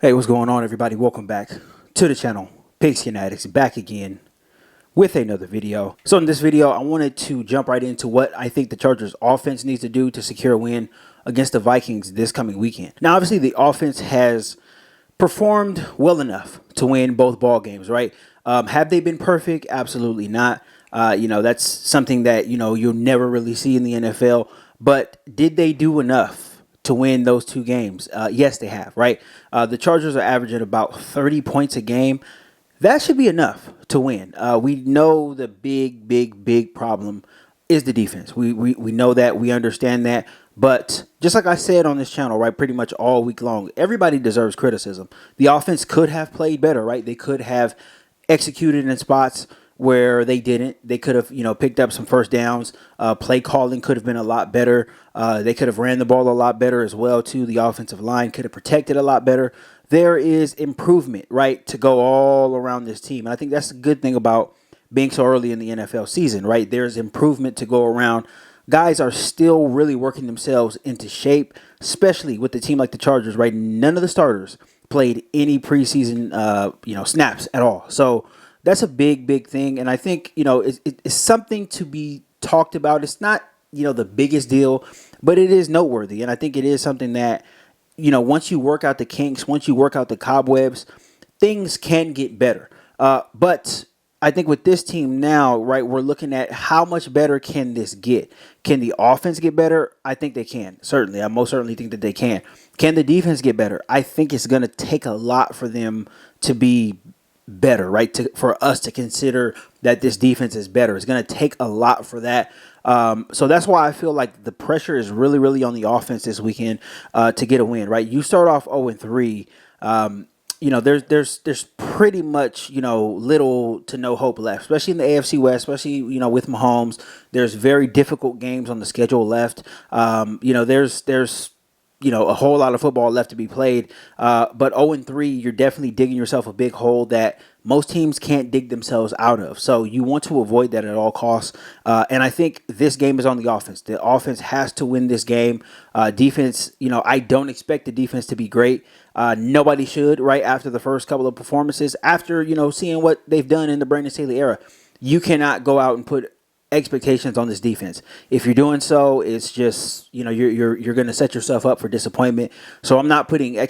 Hey, what's going on, everybody? Welcome back to the channel. Pigskin Addicts back again with another video. So in this video, I wanted to jump right into what I think the Chargers offense needs to do to secure a win against the Vikings this coming weekend. Now, obviously, the offense has performed well enough to win both ball games, right? Have they been perfect? Absolutely not. That's something that, you'll never really see in the NFL. But did they do enough to win those two games? Yes, they have, right? The Chargers are averaging about 30 points a game. That should be enough to win. We know the big problem is the defense. We know that. We understand that. But just like I said on this channel, right, pretty much all week long, everybody deserves criticism. The offense could have played better, right? They could have executed in spots where they didn't. They could have, picked up some first downs. Play calling could have been a lot better. They could have ran the ball a lot better as well, too. The offensive line could have protected a lot better. There is improvement, right, to go all around this team. And I think that's the good thing about being so early in the NFL season, right? There's improvement to go around. Guys are still really working themselves into shape, especially with a team like the Chargers, right? None of the starters played any preseason, snaps at all. So that's a big thing. And I think, it's something to be talked about. It's not, the biggest deal, but it is noteworthy. And I think it is something that, once you work out the kinks, once you work out the cobwebs, things can get better. But I think with this team now, right, we're looking at how much better can this get? Can the offense get better? I think they can. Certainly. I most certainly think that they can. Can the defense get better? I think it's going to take a lot for them to be better, right? For us to consider that this defense is better. It's going to take a lot for that. So that's why I feel like the pressure is really on the offense this weekend to get a win, right? You start off 0-3. There's pretty much, little to no hope left, especially in the AFC West, especially, with Mahomes. There's very difficult games on the schedule left. There's a whole lot of football left to be played. But 0-3, you're definitely digging yourself a big hole that most teams can't dig themselves out of. So you want to avoid that at all costs. And I think this game is on the offense. The offense has to win this game. Defense, I don't expect the defense to be great. Nobody should, right, after the first couple of performances. After, seeing what they've done in the Brandon Staley era, you cannot go out and put expectations on this defense. If you're doing so, it's just, you're going to set yourself up for disappointment. So I'm not putting a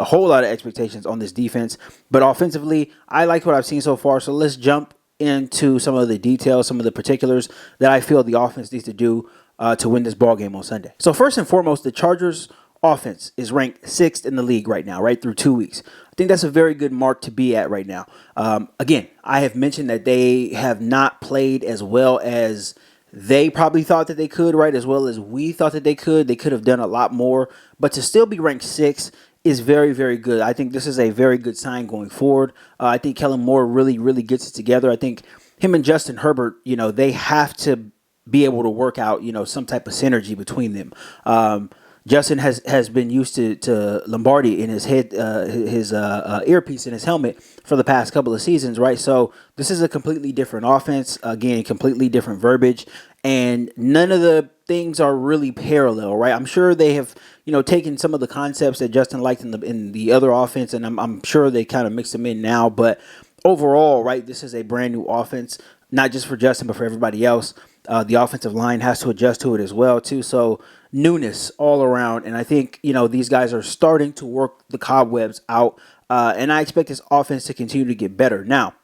whole lot of expectations on this defense. But offensively, I like what I've seen so far. So let's jump into some of the details, some of the particulars that I feel the offense needs to do to win this ball game on Sunday. So first and foremost, the Chargers offense is ranked 6th in the league right now, right through 2 weeks. I think that's a very good mark to be at right now. Again, I have mentioned that they have not played as well as they probably thought that they could, right, as well as we thought that they could. They could have done a lot more, but to still be ranked 6th is very good. I think this is a very good sign going forward. I think Kellen Moore really gets it together. I think him and Justin Herbert, they have to be able to work out, some type of synergy between them. Justin has been used to Lombardi in his head, his earpiece in his helmet for the past couple of seasons, right? So this is a completely different offense. Again, completely different verbiage, and none of the things are really parallel, right? I'm sure they have, taken some of the concepts that Justin liked in the other offense, and I'm sure they kind of mix them in now. But overall, right, this is a brand new offense, not just for Justin, but for everybody else. The offensive line has to adjust to it as well, too. So newness all around. And I think, these guys are starting to work the cobwebs out. And I expect this offense to continue to get better. Now,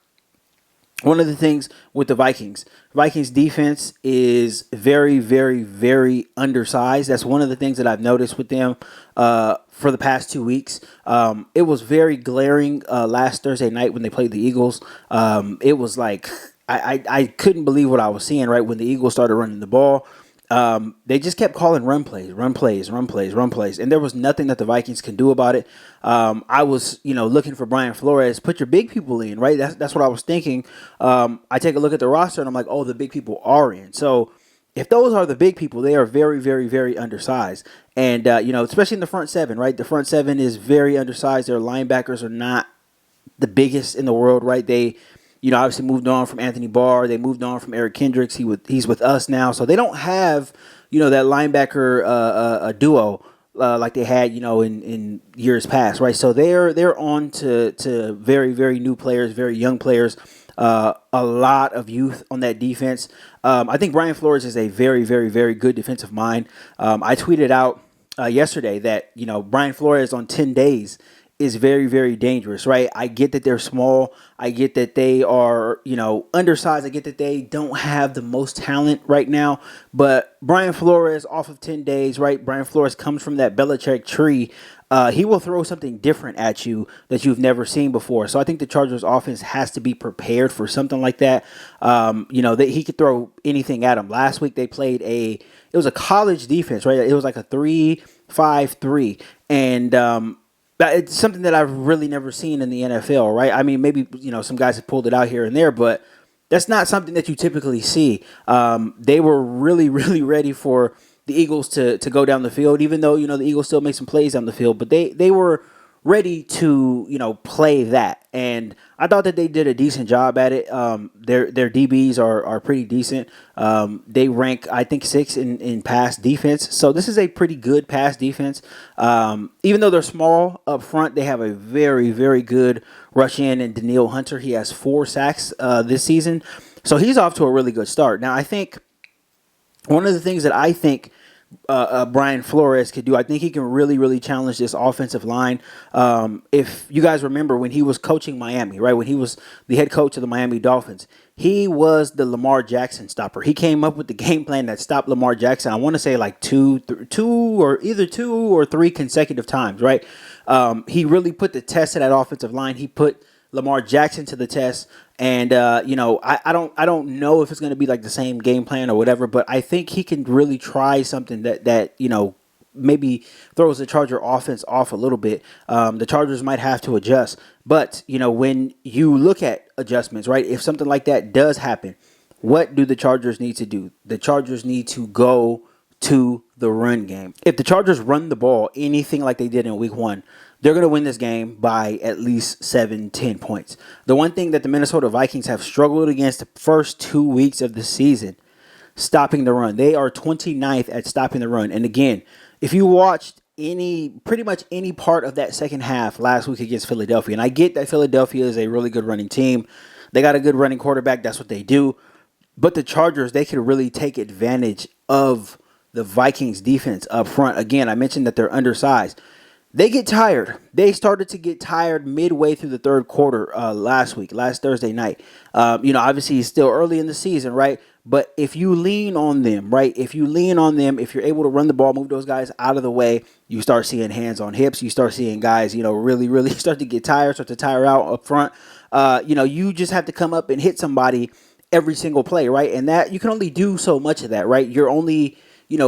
one of the things with the Vikings defense is very undersized. That's one of the things that I've noticed with them for the past 2 weeks. It was very glaring last Thursday night when they played the Eagles. It was like I couldn't believe what I was seeing, right, when the Eagles started running the ball. They just kept calling run plays, and there was nothing that the Vikings can do about it. I was, looking for Brian Flores, put your big people in, right? That's what I was thinking. I take a look at the roster, and I'm like, oh, the big people are in. So if those are the big people, they are very undersized. And, especially in the front seven, right? The front seven is very undersized. Their linebackers are not the biggest in the world, right? They obviously moved on from Anthony Barr. They moved on from Eric Kendricks. He's with us now. So they don't have, that linebacker duo like they had, in years past, right? So they're on to very, very new players, very young players, a lot of youth on that defense. I think Brian Flores is a very, very, very good defensive mind. I tweeted out yesterday that Brian Flores on 10 days is very, very dangerous, right? I get that they're small. I get that they are, undersized. I get that they don't have the most talent right now. But Brian Flores off of 10 days, right? Brian Flores comes from that Belichick tree. He will throw something different at you that you've never seen before. So I think the Chargers offense has to be prepared for something like that. That he could throw anything at him. Last week they played it was a college defense, right? It was like a 3-5-3. And, it's something that I've really never seen in the NFL, right? I mean, maybe, some guys have pulled it out here and there, but that's not something that you typically see. They were really, really ready for the Eagles to go down the field, even though, the Eagles still make some plays down the field, but they were ready to, play that. And I thought that they did a decent job at it. Their DBs are pretty decent. They rank, I think, 6th in pass defense. So this is a pretty good pass defense. Even though they're small up front, they have a very, very good rush in. And Daniil Hunter, he has 4 sacks this season. So he's off to a really good start. Now, I think one of the things that I think Brian Flores could do, I think he can really, really challenge this offensive line. If you guys remember when he was coaching Miami, right, when he was the head coach of the Miami Dolphins, he was the Lamar Jackson stopper. He came up with the game plan that stopped Lamar Jackson. I want to say like two or three consecutive times, right? He really put the test to that offensive line. He put Lamar Jackson to the test. And I don't know if it's going to be like the same game plan or whatever, but I think he can really try something that maybe throws the Charger offense off a little bit. The Chargers might have to adjust, but when you look at adjustments, right? If something like that does happen, what do the Chargers need to do? The Chargers need to go to the run game. If the Chargers run the ball anything like they did in week 1, they're going to win this game by at least 7-10 points. The one thing that the Minnesota Vikings have struggled against the first 2 weeks of the season, stopping the run. They are 29th at stopping the run. And again, if you watched pretty much any part of that second half last week against Philadelphia, and I get that Philadelphia is a really good running team. They got a good running quarterback. That's what they do. But the Chargers, they could really take advantage of the Vikings defense up front. Again, I mentioned that they're undersized. They get tired. They started to get tired midway through the third quarter last Thursday night. Obviously it's still early in the season, right? But if you lean on them, right? If you're able to run the ball, move those guys out of the way, you start seeing hands on hips. You start seeing guys, really, really start to get tired, start to tire out up front. You just have to come up and hit somebody every single play, right? And that you can only do so much of that, right? You're only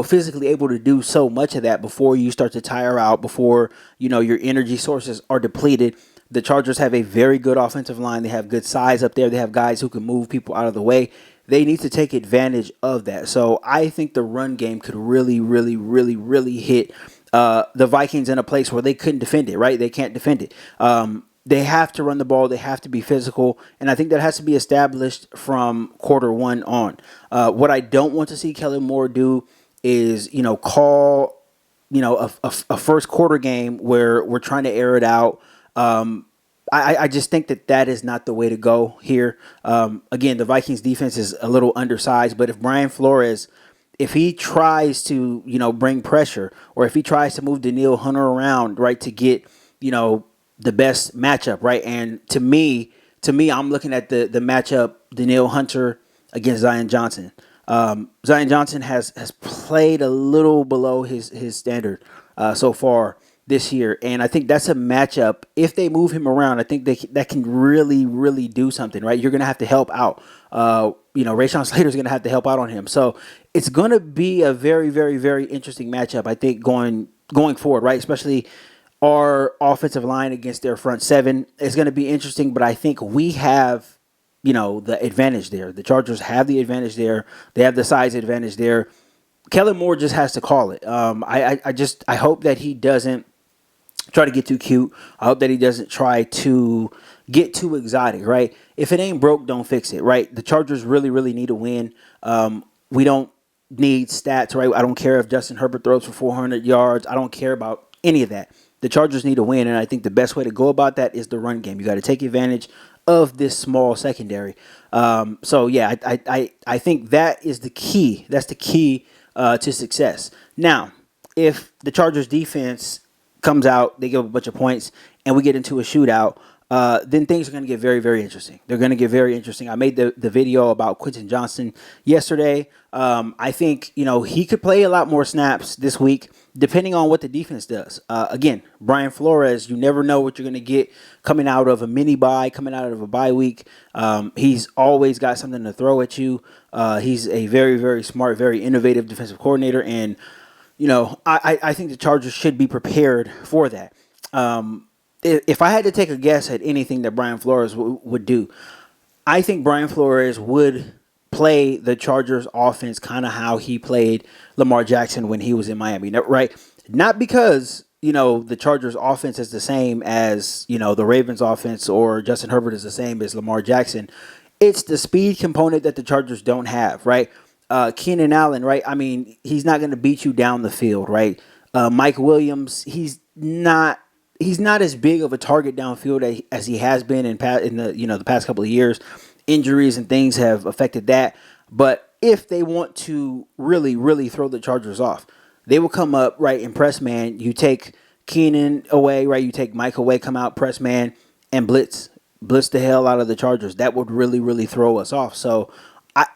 physically able to do so much of that before you start to tire out, before, your energy sources are depleted. The Chargers have a very good offensive line. They have good size up there. They have guys who can move people out of the way. They need to take advantage of that. So I think the run game could really, really, really, really hit the Vikings in a place where they couldn't defend it, right? They can't defend it. They have to run the ball. They have to be physical. And I think that has to be established from quarter 1 on. What I don't want to see Kellen Moore do is, call, a first quarter game where we're trying to air it out. I just think that is not the way to go here. Again, the Vikings defense is a little undersized, but if Brian Flores, if he tries to, bring pressure, or if he tries to move Daniil Hunter around, right, to get, the best matchup, right? And to me, I'm looking at the matchup, Daniil Hunter against Zion Johnson. Zion Johnson has played a little below his standard so far this year, and I think that's a matchup. If they move him around, I think that can really, really do something, right? You're going to have to help out. Rashawn Slater's going to have to help out on him. So it's going to be a very, very, very interesting matchup, I think, going forward, right? Especially our offensive line against their front seven is going to be interesting, but I think we have the advantage there. The Chargers have the advantage there. They have the size advantage there. Kellen Moore just has to call it. I hope that he doesn't try to get too cute. I hope that he doesn't try to get too exotic, right? If it ain't broke, don't fix it, right? The Chargers really, really need a win. We don't need stats, right? I don't care if Justin Herbert throws for 400 yards. I don't care about any of that. The Chargers need to win, and I think the best way to go about that is the run game. You got to take advantage of this small secondary. So yeah, I think that is the key. That's the key to success. Now, if the Chargers defense comes out, they give up a bunch of points, and we get into a shootout, then things are going to get very, very interesting. They're going to get very interesting. I made the video about Quentin Johnston yesterday. I think, he could play a lot more snaps this week, depending on what the defense does. Again, Brian Flores, you never know what you're going to get coming out of a mini bye, coming out of a bye week. He's always got something to throw at you. He's a very, very smart, very innovative defensive coordinator, and I think the Chargers should be prepared for that. If I had to take a guess at anything that Brian Flores would do, I think Brian Flores would play the Chargers offense kind of how he played Lamar Jackson when he was in Miami, right? Not because, the Chargers offense is the same as, the Ravens offense, or Justin Herbert is the same as Lamar Jackson. It's the speed component that the Chargers don't have, right? Keenan Allen, right? I mean, he's not going to beat you down the field, right? Mike Williams, he's not as big of a target downfield as he has been in the past couple of years. Injuries and things have affected that. But if they want to really, really throw the Chargers off, they will come up, right, in press man. You take Keenan away, right? You take Mike away, come out, press man, and blitz the hell out of the Chargers. That would really, really throw us off. So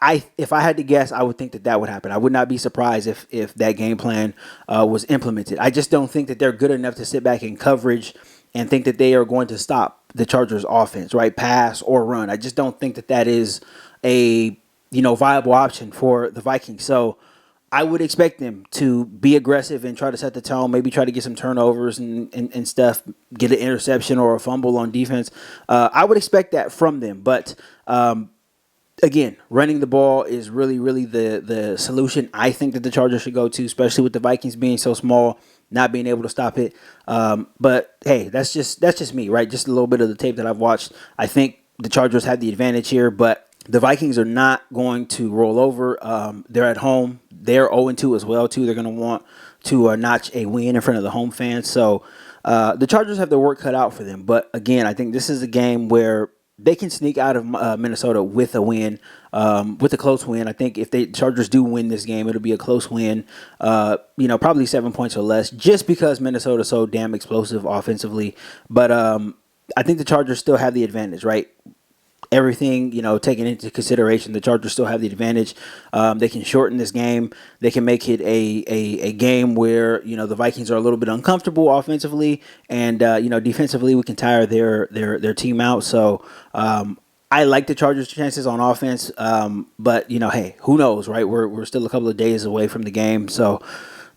if I had to guess, I would think that would happen. I would not be surprised if that game plan was implemented. I just don't think that they're good enough to sit back in coverage and think that they are going to stop the Chargers offense, right? Pass or run. I just don't think that is a viable option for the Vikings. So I would expect them to be aggressive and try to set the tone, maybe try to get some turnovers and stuff, get an interception or a fumble on defense. I would expect that from them. But again, running the ball is really, really the solution I think that the Chargers should go to, especially with the Vikings being so small, not being able to stop it. But hey, that's just me, right? Just a little bit of the tape that I've watched. I think the Chargers have the advantage here, but the Vikings are not going to roll over. They're at home. They're 0-2 as well, too. They're going to want to notch a win in front of the home fans. So the Chargers have their work cut out for them. But again, I think this is a game where they can sneak out of Minnesota with a win, with a close win. I think if the Chargers do win this game, it'll be a close win, probably 7 points or less, just because Minnesota's so damn explosive offensively. But I think the Chargers still have the advantage, right? Everything, taken into consideration, the Chargers still have the advantage. They can shorten this game. They can make it a game where, the Vikings are a little bit uncomfortable offensively, and, defensively we can tire their team out. So I like the Chargers' chances on offense, but, hey, who knows, right? We're still a couple of days away from the game. So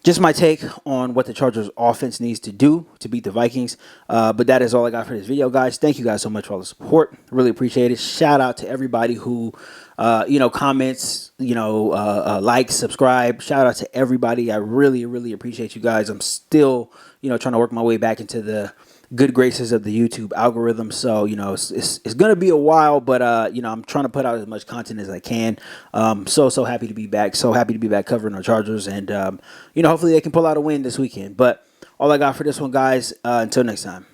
just my take on what the Chargers offense needs to do to beat the Vikings. But that is all I got for this video, guys. Thank you guys so much for all the support. Really appreciate it. Shout out to everybody who, comments, likes, subscribe. Shout out to everybody. I really, really appreciate you guys. I'm still, trying to work my way back into the good graces of the YouTube algorithm. So, it's going to be a while, but, I'm trying to put out as much content as I can. So happy to be back. So happy to be back covering our Chargers. And, hopefully they can pull out a win this weekend. But all I got for this one, guys. Until next time.